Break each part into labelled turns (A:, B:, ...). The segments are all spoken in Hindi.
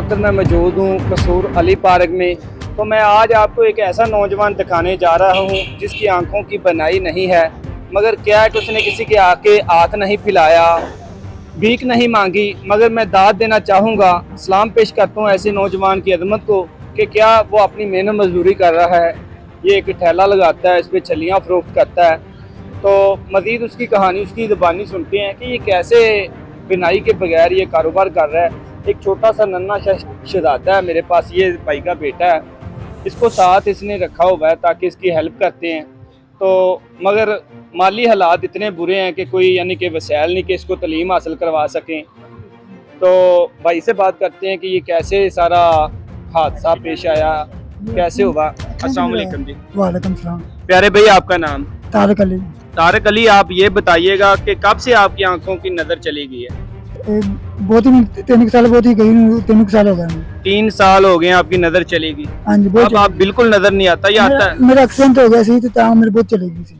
A: वक्त मैं मौजूद हूँ कसूर अली पार्क में। तो मैं आज आपको एक ऐसा नौजवान दिखाने जा रहा हूँ जिसकी आंखों की बनाई नहीं है, मगर क्या है कि उसने किसी के आके हाथ नहीं फैलाया, भीख नहीं मांगी, मगर मैं दाद देना चाहूँगा, सलाम पेश करता हूँ ऐसे नौजवान की अदमत को कि क्या वो अपनी मेहनत मजदूरी कर रहा है। ये एक ठेला लगाता है, इस पर छलियाँ फरोख्त करता है। तो मज़ीद उसकी कहानी, उसकी ज़बानी सुनते हैं कि ये कैसे बिनाई के बगैर ये कारोबार कर रहा है। एक छोटा सा नन्हा शहजादा है मेरे पास, ये भाई का बेटा है, इसको साथ इसने रखा हुआ है ताकि इसकी हेल्प करते हैं। तो मगर माली हालात इतने बुरे हैं कि कोई यानी कि वसाइल नहीं कि इसको तालीम हासिल करवा सकें। तो भाई से बात करते हैं कि ये कैसे सारा हादसा पेश आया, कैसे हुआ। अस्सलाम वालेकुम जी।
B: वालेकुम सलाम।
A: प्यारे भाई, आपका नाम?
B: तारक अली।
A: तारक अली, आप ये बताइएगा कि कब से आपकी आंखों की नज़र चली गई है?
B: बहुत ही 3 साल बहुत ही गई, 3 साल हो गए।
A: 3 साल हो गए आपकी नज़र चली गई।
B: हाँ जी,
A: अब आप बिल्कुल नज़र नहीं आता या आता है?
B: मेरा एक्सीडेंट हो गया सी तो तां मेरी बहुत चली गई सी।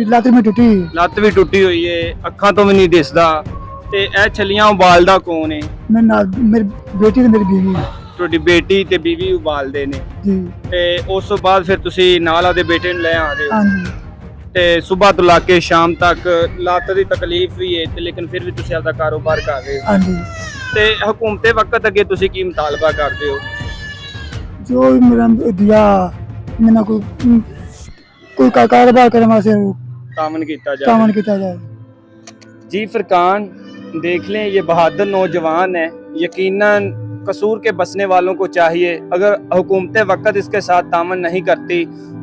B: ਲੱਤ में टूटी।
A: ਲੱਤ ਵੀ ਟੁੱਟੀ ਹੋਈ ਏ, ਅੱਖਾਂ ਤੋਂ ਵੀ ਨਹੀਂ ਦਿਸਦਾ। ਤੇ ਇਹ ਛਲੀਆਂ ਉਬਾਲਦਾ ਕੌਣ ਏ?
B: मेरे नाल मेरी बेटी ਤੇ ਮੇਰੀ बीवी
A: ਤੁਹਾਡੀ ਬੇਟੀ ਤੇ ਬੀਵੀ ਉਬਾਲਦੇ ਨੇ।
B: जी।
A: ਤੇ ਉਸ ਤੋਂ ਬਾਅਦ ਫਿਰ ਤੁਸੀਂ ਨਾਲ ਆਦੇ ਬੇਟੇ ਨੂੰ ਲੈ ਆਦੇ ਹੋ।
B: हाँ जी।
A: ਤੇ ਸਵੇਰ ਤੋਂ ਲਾ ਕੇ ਸ਼ਾਮ ਤੱਕ ਲੱਤ ਦੀ ਤਕਲੀਫ ਵੀ ਏ ਤੇ ਲੇਕਿਨ ਫਿਰ ਵੀ ਤੁਸੀਂ ਆਪਦਾ ਕਾਰੋਬਾਰ ਕਰ ਰਹੇ ਹੋ।
B: हाँ जी।
A: ਤੇ ਹਕੂਮਤੇ ਵਕਤ ਅੱਗੇ ਤੁਸੀਂ ਕੀ ਮੁਤਾਲਬਾ ਕਰਦੇ ਹੋ?
B: जो भी मेरा दिया मैंने कोई कारोबार करने वास्ते
A: ਤਾਮਨ ਕੀਤਾ ਜਾਵੇ।
B: कामन किया जाए।
A: जी फरकान, देख लें ये बहादुर नौजवान है। यकीनन कसूर के बसने वालों को चाहिए, अगर हुकूमत वक़्त इसके साथ तामन नहीं करती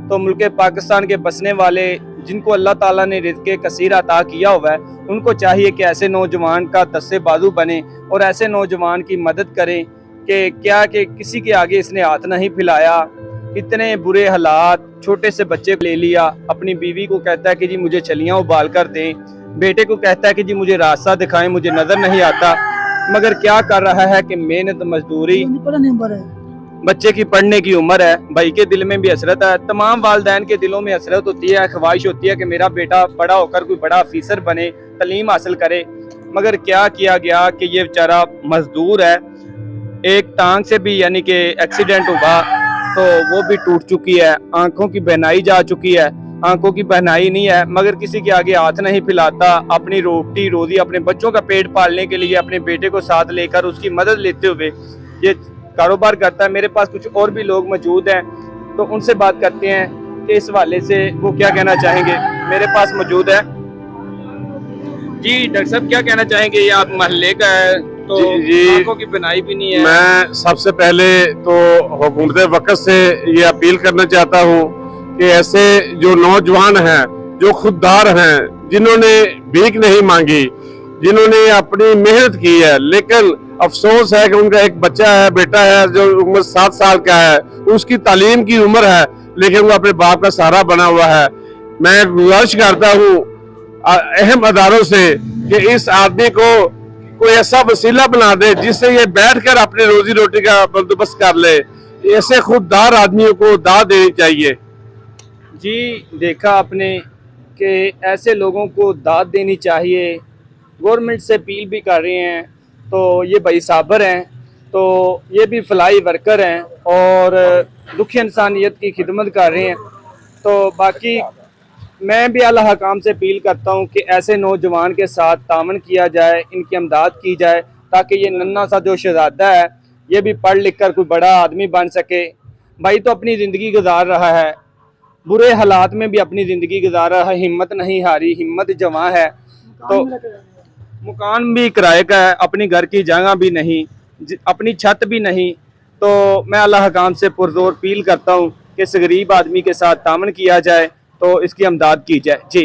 A: तो मुल्क पाकिस्तान के बसने वाले जिनको अल्लाह ताला ने रिज़्क़ कसीर अता किया हुआ है, उनको चाहिए कि ऐसे नौजवान का दस्ते बाजू बने और ऐसे नौजवान की मदद करें कि क्या कि किसी के आगे इसने हाथ नहीं फैलाया। इतने बुरे हालात, छोटे से बच्चे को ले लिया, अपनी बीवी को कहता है कि जी मुझे छलियाँ उबाल कर दें, बेटे को कहता है कि जी मुझे रास्ता दिखाएं, मुझे नज़र नहीं आता, मगर क्या कर रहा है कि मेहनत मजदूरी। बच्चे की पढ़ने की उम्र है, भाई के दिल में भी हसरत है, तमाम वालदैन के दिलों में हसरत होती है, ख्वाहिश होती है कि मेरा बेटा बड़ा होकर कोई बड़ा अफीसर बने, तालीम हासिल करे। मगर क्या किया गया कि ये बेचारा मजदूर है, एक टांग से भी यानी कि एक्सीडेंट हुआ तो वो भी टूट चुकी है, आंखों की बहनाई जा चुकी है। आंखों की बहनाई नहीं है मगर किसी के आगे हाथ नहीं फैलाता, अपनी रोटी रोजी अपने बच्चों का पेट पालने के लिए अपने बेटे को साथ लेकर उसकी मदद लेते हुए ये कारोबार करता है। मेरे पास कुछ और भी लोग मौजूद हैं तो उनसे बात करते हैं कि इस हवाले से वो क्या कहना चाहेंगे। मेरे पास मौजूद है जी। डॉक्टर साहब, क्या कहना चाहेंगे? ये आप मोहल्ले का है तो
C: जी,
A: आंखों की बनाई भी नहीं है।
C: मैं सबसे पहले तो हुकूमत वक़्त से ये अपील करना चाहता हूँ कि ऐसे जो नौजवान हैं, जो खुददार हैं, जिन्होंने भीख नहीं मांगी, जिन्होंने अपनी मेहनत की है, लेकिन अफसोस है कि उनका एक बच्चा है, बेटा है जो उम्र 7 साल का है, उसकी तालीम की उम्र है लेकिन वो अपने बाप का सहारा बना हुआ है। मैं गुजारिश करता हूँ अहम अदारों से कि इस आदमी को कोई ऐसा वसीला बना दे जिससे ये बैठकर अपनी रोजी रोटी का बंदोबस्त कर ले। ऐसे खुददार आदमियों को दाद देनी चाहिए।
A: जी, देखा आपने कि ऐसे लोगों को दाद देनी चाहिए। गवर्नमेंट से अपील भी कर रहे हैं। तो ये भाई साबर हैं, तो ये भी फलाई वर्कर हैं और दुखी इंसानियत की खिदमत कर रहे हैं। तो बाकी मैं भी अल्लाह हकाम से अपील करता हूँ कि ऐसे नौजवान के साथ तामन किया जाए, इनकी अमदाद की जाए ताकि ये नन्हा सा जो शहजादा है ये भी पढ़ लिख कर कोई बड़ा आदमी बन सके। भाई तो अपनी ज़िंदगी गुजार रहा है, बुरे हालात में भी अपनी ज़िंदगी गुजार रहा है, हिम्मत नहीं हारी, हिम्मत जवां है। तो मकान भी किराए का है, अपनी घर की जगह भी नहीं, अपनी छत भी नहीं। तो मैं अल्लाह हकाम से पुरजोर अपील करता हूँ कि इस गरीब आदमी के साथ तामन किया जाए तो इसकी अमदाद की जाए। जी।